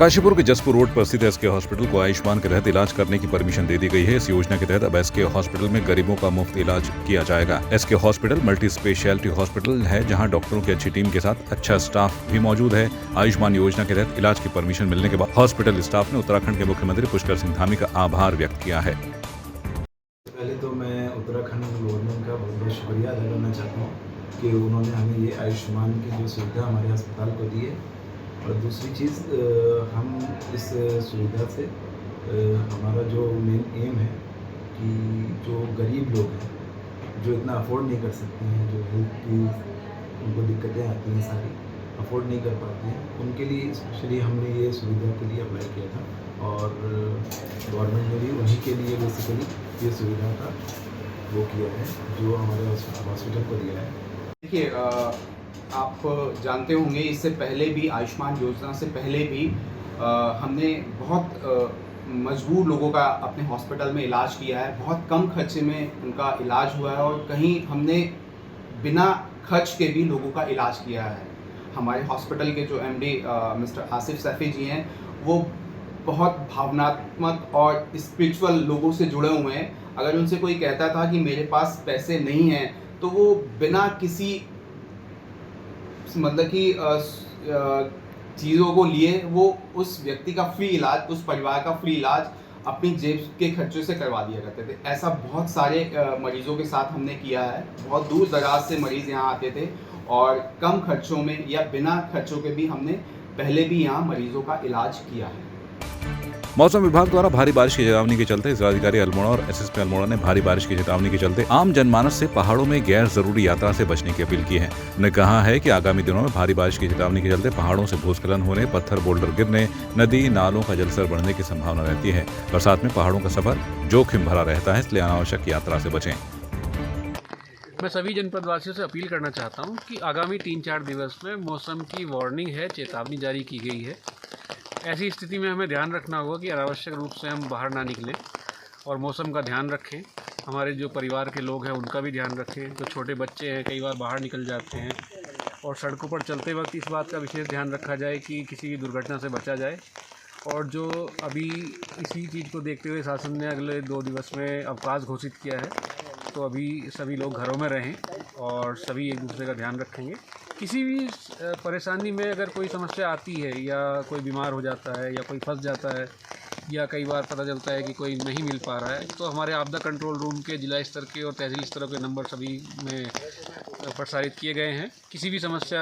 काशीपुर के जसपुर रोड पर स्थित एसके हॉस्पिटल को आयुष्मान के तहत इलाज करने की परमिशन दे दी गई है। इस योजना के तहत अब एसके हॉस्पिटल में गरीबों का मुफ्त इलाज किया जाएगा। SK hospital multi specialty hospital है, जहां डॉक्टरों की अच्छी टीम के साथ अच्छा स्टाफ भी मौजूद है। आयुष्मान योजना के तहत इलाज की परमिशन मिलने के बाद हॉस्पिटल स्टाफ ने उत्तराखंड के मुख्यमंत्री पुष्कर सिंह धामी का आभार व्यक्त किया है। पहले तो मैं उत्तराखंड गवर्नमेंट का बहुत बहुत शुक्रिया अदा करना चाहता हूँ कि उन्होंने हमें ये आयुष्मान की जो सुविधा हमारे अस्पताल को दी है। और दूसरी चीज़, हम इस सुविधा से हमारा जो मेन एम है कि जो गरीब लोग हैं, जो इतना अफोर्ड नहीं कर सकते हैं, जो हेल्थ की उनको दिक्कतें आती हैं, सारी अफोर्ड नहीं कर पाते हैं, उनके लिए स्पेशली हमने ये सुविधा के लिए अप्लाई किया था। और गवर्नमेंट ने भी उन्हीं के लिए बेसिकली ये सुविधा का वो किया है, जो हमारे हॉस्पिटल को दिया है। देखिए, आप जानते होंगे इससे पहले भी आयुष्मान योजना से पहले भी हमने बहुत मजबूर लोगों का अपने हॉस्पिटल में इलाज किया है। बहुत कम खर्चे में उनका इलाज हुआ है और कहीं हमने बिना खर्च के भी लोगों का इलाज किया है। हमारे हॉस्पिटल के जो एमडी मिस्टर आसिफ सैफी जी हैं, वो बहुत भावनात्मक और स्पिरिचुअल लोगों से जुड़े हुए हैं। अगर उनसे कोई कहता था कि मेरे पास पैसे नहीं हैं, तो वो बिना किसी मतलब कि चीज़ों को लिए वो उस व्यक्ति का फ्री इलाज, उस परिवार का फ्री इलाज अपनी जेब के खर्चों से करवा दिया करते थे। ऐसा बहुत सारे मरीजों के साथ हमने किया है। बहुत दूर दराज से मरीज़ यहाँ आते थे और कम खर्चों में या बिना खर्चों के भी हमने पहले भी यहाँ मरीजों का इलाज किया है। मौसम विभाग द्वारा भारी बारिश की चेतावनी के चलते जिलाधिकारी अल्मोड़ा और एसएसपी अल्मोड़ा ने भारी बारिश की चेतावनी के चलते आम जनमानस से पहाड़ों में गैर जरूरी यात्रा से बचने की अपील की है। उन्होंने कहा है कि आगामी दिनों में भारी बारिश की चेतावनी के चलते पहाड़ों से भूस्खलन होने, पत्थर बोल्डर गिरने, नदी नालों का जलस्तर बढ़ने की संभावना रहती है। बरसात में पहाड़ों का सफर जोखिम भरा रहता है, इसलिए अनावश्यक यात्रा से बचें। मैं सभी जनपद वासियों से अपील करना चाहता हूं कि आगामी 3-4 दिवस में मौसम की वार्निंग है, चेतावनी जारी की गई है। ऐसी स्थिति में हमें ध्यान रखना होगा कि अनावश्यक रूप से हम बाहर ना निकलें और मौसम का ध्यान रखें। हमारे जो परिवार के लोग हैं उनका भी ध्यान रखें। जो छोटे बच्चे हैं कई बार बाहर निकल जाते हैं, और सड़कों पर चलते वक्त इस बात का विशेष ध्यान रखा जाए कि किसी भी दुर्घटना से बचा जाए। और जो अभी इसी चीज़ को देखते हुए शासन ने अगले 2 दिवस में अवकाश घोषित किया है, तो अभी सभी लोग घरों में रहें और सभी एक दूसरे का ध्यान रखेंगे। किसी भी परेशानी में अगर कोई समस्या आती है या कोई बीमार हो जाता है या कोई फंस जाता है या कई बार पता चलता है कि कोई नहीं मिल पा रहा है, तो हमारे आपदा कंट्रोल रूम के जिला स्तर के और तहसील स्तर के नंबर सभी में प्रसारित किए गए हैं। किसी भी समस्या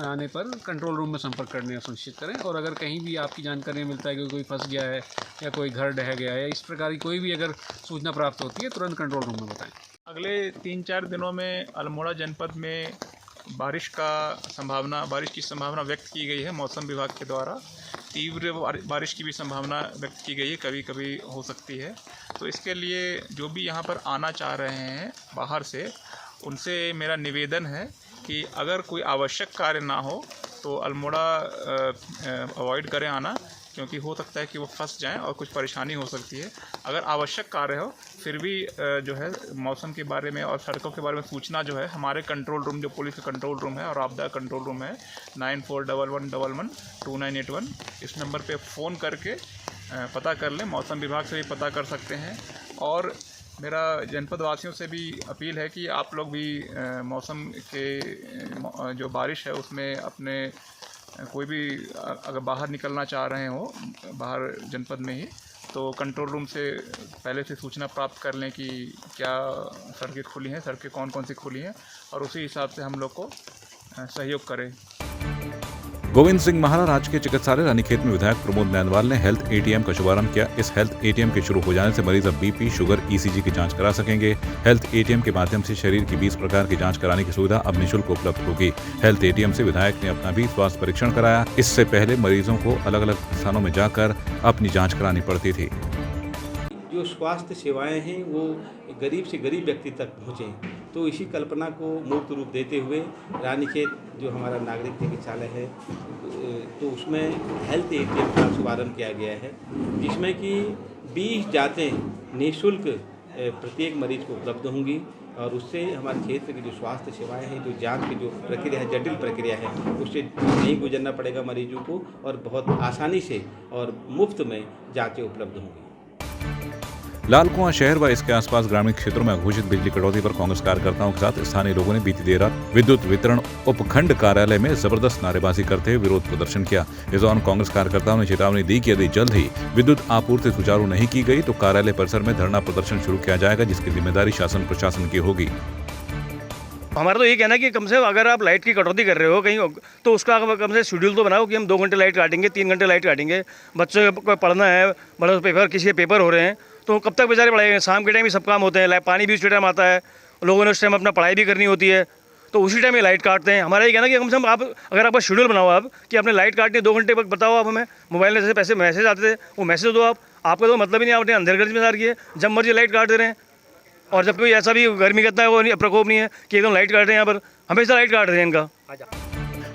आने पर कंट्रोल रूम में संपर्क करने का सुनिश्चित करें। और अगर कहीं भी आपकी जानकारी मिलता है कि कोई फंस गया है या कोई घर ढह गया है, इस प्रकार की कोई भी अगर सूचना प्राप्त होती है, तुरंत कंट्रोल रूम में बताएं। अगले 3-4 दिनों में अल्मोड़ा जनपद में बारिश की संभावना व्यक्त की गई है। मौसम विभाग के द्वारा तीव्र बारिश की भी संभावना व्यक्त की गई है, कभी कभी हो सकती है। तो इसके लिए जो भी यहाँ पर आना चाह रहे हैं बाहर से, उनसे मेरा निवेदन है कि अगर कोई आवश्यक कार्य ना हो तो अल्मोड़ा अवॉइड करें आना, क्योंकि हो सकता है कि वो फंस जाएं और कुछ परेशानी हो सकती है। अगर आवश्यक कार्य हो फिर भी जो है मौसम के बारे में और सड़कों के बारे में सूचना जो है हमारे कंट्रोल रूम, जो पुलिस का कंट्रोल रूम है और आपदा कंट्रोल रूम है, 9411112981, इस नंबर पे फ़ोन करके पता कर लें। मौसम विभाग से भी पता कर सकते हैं। और मेरा जनपद वासियों से भी अपील है कि आप लोग भी मौसम के जो बारिश है उसमें अपने कोई भी अगर बाहर निकलना चाह रहे हो बाहर जनपद में ही, तो कंट्रोल रूम से पहले से सूचना प्राप्त कर लें कि क्या सड़कें खुली हैं, सड़कें कौन कौन सी खुली हैं, और उसी हिसाब से हम लोग को सहयोग करें। गोविंद सिंह महाराज राजकीय चिकित्सालय रानीखेत में विधायक प्रमोद नैनवाल ने हेल्थ एटीएम का शुभारंभ किया। इस हेल्थ एटीएम के शुरू हो जाने से मरीज अब बीपी, शुगर, ईसीजी की जांच करा सकेंगे। हेल्थ एटीएम के माध्यम से शरीर की 20 प्रकार की जांच कराने की सुविधा अब निःशुल्क उपलब्ध होगी। हेल्थ एटीएम से विधायक ने अपना भी स्वास्थ्य परीक्षण कराया। इससे पहले मरीजों को अलग अलग स्थानों में जाकर अपनी जाँच करानी पड़ती थी। जो स्वास्थ्य सेवाएं हैं वो गरीब से गरीब व्यक्ति तक पहुँचें, तो इसी कल्पना को मूर्त रूप देते हुए रानीखेत जो हमारा नागरिक चिकित्सालय है, तो उसमें हेल्थ एटीएम का शुभारंभ किया गया है, जिसमें कि 20 जाँचें निःशुल्क प्रत्येक मरीज को उपलब्ध होंगी और उससे हमारे क्षेत्र की जो स्वास्थ्य सेवाएं हैं, जो जांच की जो प्रक्रिया है, जटिल प्रक्रिया है, उससे नहीं गुजरना पड़ेगा मरीजों को और बहुत आसानी से और मुफ्त में जांचें उपलब्ध होंगी। लाल कुआं शहर व इसके आसपास ग्रामीण क्षेत्रों में घोषित बिजली कटौती पर कांग्रेस कार्यकर्ताओं के साथ स्थानीय लोगों ने बीती देर रात विद्युत वितरण उपखंड कार्यालय में जबरदस्त नारेबाजी करते हुए विरोध प्रदर्शन किया। इस दौरान कांग्रेस कार्यकर्ताओं ने चेतावनी दी कि यदि जल्द ही विद्युत आपूर्ति सुचारू नहीं की गई तो कार्यालय परिसर में धरना प्रदर्शन शुरू किया जाएगा, जिसकी जिम्मेदारी शासन प्रशासन की होगी। हमारा तो ये कहना है कि कम से कम अगर आप लाइट की कटौती कर रहे हो कहीं तो उसका कम से शेड्यूल तो बनाओ कि हम 2 घंटे लाइट काटेंगे, 3 घंटे लाइट काटेंगे। बच्चों को पढ़ना है, बड़ा पेपर, किसी के पेपर हो रहे हैं तो कब तक बेचारे पढ़ाएंगे। शाम के टाइम ही सब काम होते हैं, पानी भी उसी टाइम आता है, लोगों ने उस टाइम अपना पढ़ाई भी करनी होती है, तो उसी टाइम में लाइट काटते हैं। हमारा ये कहना है कि कम से कम आप अगर आपका शेड्यूल बनाओ आप कि आपने लाइट काटनी 2 घंटे वक्त बताओ आप हमें। मोबाइल में जैसे पैसे मैसेज आते थे वो मैसेज दो आप, आपका तो मतलब ही नहीं, आपने अंधेर जिम्मेदार की है, जब मर्जी लाइट काट दे रहे हैं। और जब कोई ऐसा भी गर्मी करता है वो प्रकोप नहीं है कि एकदम लाइट काट रहे हैं, यहाँ पर हमेशा लाइट काट रहे हैं इनका।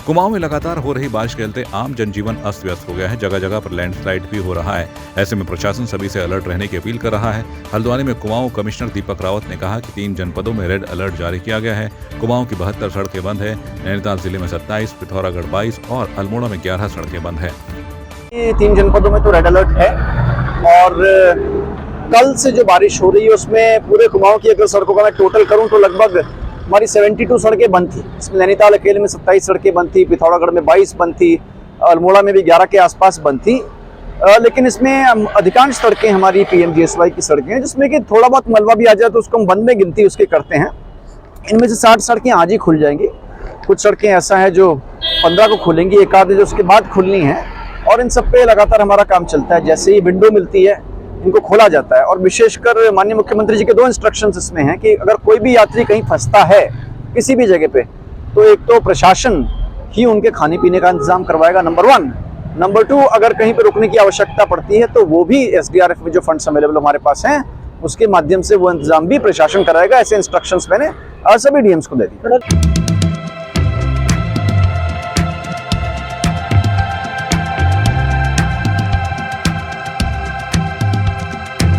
कुमाऊं में लगातार हो रही बारिश के चलते आम जनजीवन अस्त व्यस्त हो गया है। जगह जगह पर लैंडस्लाइड भी हो रहा है। ऐसे में प्रशासन सभी से अलर्ट रहने की अपील कर रहा है। हल्द्वानी में कुमाऊं कमिश्नर दीपक रावत ने कहा कि 3 जनपदों में रेड अलर्ट जारी किया गया है। कुमाऊं की 72 सड़कें बंद है। नैनीताल जिले में 27, पिथौरागढ़ 22 और अल्मोड़ा में 11 सड़कें बंद है। 3 जनपदों में तो रेड अलर्ट है और कल से जो बारिश हो रही है उसमें पूरे कुमाऊं की अगर सड़कों का मैं टोटल करूं तो लगभग हमारी 72 सड़कें बंद थी। इसमें नैनीताल अकेले में 27 सड़कें बंद थी, पिथौरागढ़ में 22 बंद थी, अल्मोड़ा में भी 11 के आसपास बंद थी। लेकिन इसमें अधिकांश सड़कें हमारी PMGSY की सड़कें हैं, जिसमें कि थोड़ा बहुत मलबा भी आ जाए तो उसको हम बंद में गिनती उसके करते हैं। इनमें से 60 सड़कें आज ही खुल जाएंगी। कुछ सड़कें ऐसा है जो 15 को खुलेंगी, एक आध जो उसके बाद खुलनी है, और इन सब पे लगातार हमारा काम चलता है। जैसे ही विंडो मिलती है इनको खोला जाता है। और विशेषकर माननीय मुख्यमंत्री जी के 2 इंस्ट्रक्शंस इसमें हैं कि अगर कोई भी यात्री कहीं फंसता है किसी भी जगह पे तो एक तो प्रशासन ही उनके खाने पीने का इंतजाम करवाएगा, नंबर 1। नंबर 2, अगर कहीं पे रुकने की आवश्यकता पड़ती है तो वो भी SDRF में जो फंड्स अवेलेबल हमारे पास हैं उसके माध्यम से वो इंतजाम भी प्रशासन कराएगा। ऐसे इंस्ट्रक्शंस मैंने सभी DMs को दे दिए।